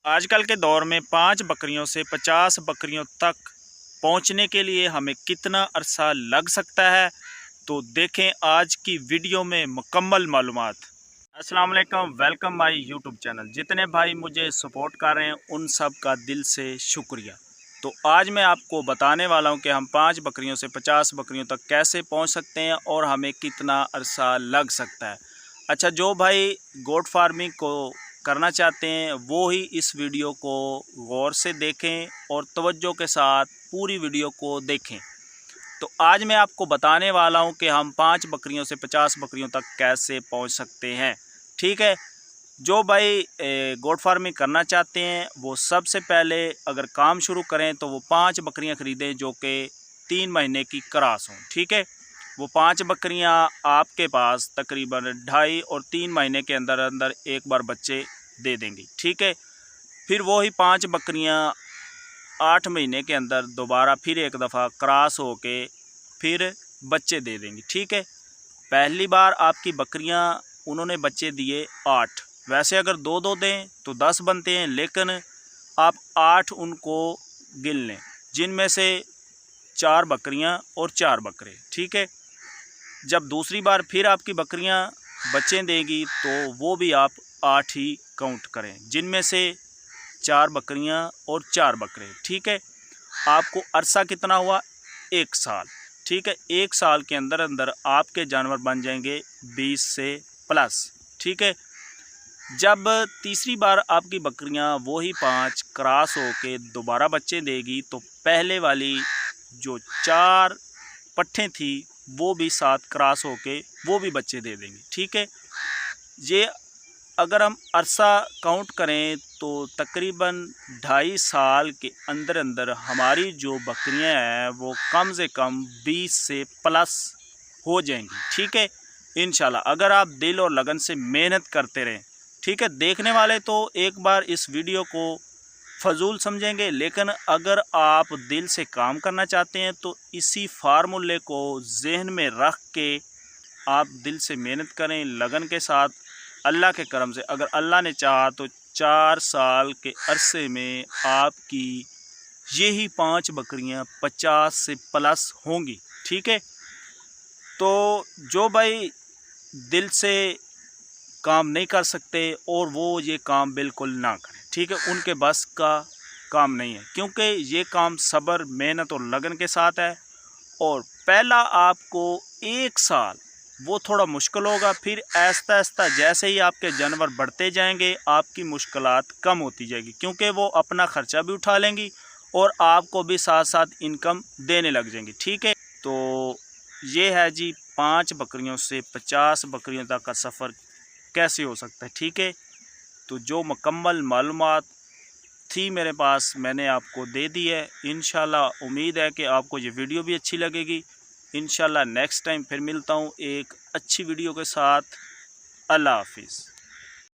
आजकल के दौर में 5 बकरियों से 50 बकरियों तक पहुंचने के लिए हमें कितना अरसा लग सकता है, तो देखें आज की वीडियो में मुकम्मल मालूमात। अस्सलाम वालेकुम, वेलकम माय यूट्यूब चैनल। जितने भाई मुझे सपोर्ट कर रहे हैं उन सब का दिल से शुक्रिया। तो आज मैं आपको बताने वाला हूं कि हम 5 बकरियों से 50 बकरियों तक कैसे पहुंच सकते हैं और हमें कितना अरसा लग सकता है। अच्छा, जो भाई गोट फार्मिंग को करना चाहते हैं वो ही इस वीडियो को गौर से देखें और तवज्जो के साथ पूरी वीडियो को देखें। तो आज मैं आपको बताने वाला हूं कि हम 5 बकरियों से 50 बकरियों तक कैसे पहुंच सकते हैं। ठीक है, जो भाई गोट फार्मिंग करना चाहते हैं वो सबसे पहले अगर काम शुरू करें तो वो 5 बकरियां ख़रीदें जो कि 3 महीने की क्रॉस हों। ठीक है, वो 5 बकरियां आपके पास तकरीबन 2.5 और 3 महीने के अंदर अंदर एक बार बच्चे दे देंगी। ठीक है, फिर वही 5 बकरियां 8 महीने के अंदर दोबारा फिर एक दफ़ा क्रॉस होके फिर बच्चे दे देंगी। ठीक है, पहली बार आपकी बकरियां उन्होंने बच्चे दिए 8, वैसे अगर 2-2 दें तो 10 बनते हैं, लेकिन आप 8 उनको गिन लें, जिनमें से 4 बकरियां और 4 बकरे। ठीक है, जब दूसरी बार फिर आपकी बकरियां बच्चे देगी तो वो भी आप 8 ही काउंट करें, जिनमें से 4 बकरियां और 4 बकरे। ठीक है, आपको अरसा कितना हुआ? 1 साल। ठीक है, 1 साल के अंदर अंदर आपके जानवर बन जाएंगे 20 से प्लस। ठीक है, जब तीसरी बार आपकी बकरियां वही 5 क्रॉस होके दोबारा बच्चे देगी तो पहले वाली जो 4 पट्ठें थी वो भी 7 क्रॉस होके वो भी बच्चे दे देंगी। ठीक है, ये अगर हम अरसा काउंट करें तो तकरीबन 2.5 साल के अंदर अंदर हमारी जो बकरियां हैं वो कम से कम 20 से प्लस हो जाएंगी। ठीक है, इंशाल्लाह अगर आप दिल और लगन से मेहनत करते रहें। ठीक है, देखने वाले तो एक बार इस वीडियो को फजूल समझेंगे, लेकिन अगर आप दिल से काम करना चाहते हैं तो इसी फार्मूले को जहन में रख के आप दिल से मेहनत करें लगन के साथ। अल्लाह के करम से अगर अल्लाह ने चाहा तो 4 साल के अरसे में आपकी यही 5 बकरियां 50 से प्लस होंगी। ठीक है, तो जो भाई दिल से काम नहीं कर सकते और वो ये काम बिल्कुल ना करें। ठीक है, उनके बस का काम नहीं है, क्योंकि ये काम सब्र, मेहनत और लगन के साथ है। और पहला आपको 1 साल वो थोड़ा मुश्किल होगा, फिर आहिस्ता आहिस्ता जैसे ही आपके जानवर बढ़ते जाएंगे आपकी मुश्किलात कम होती जाएगी, क्योंकि वो अपना ख़र्चा भी उठा लेंगी और आपको भी साथ साथ इनकम देने लग जाएंगी। ठीक है, तो ये है जी 5 बकरियों से 50 बकरियों तक का सफ़र कैसे हो सकता है। ठीक है, तो जो मुकम्मल मालूमात थी मेरे पास मैंने आपको दे दी है। इंशाल्लाह उम्मीद है कि आपको ये वीडियो भी अच्छी लगेगी। इंशाल्लाह नेक्स्ट टाइम फिर मिलता हूँ एक अच्छी वीडियो के साथ। अल्लाह हाफिज़।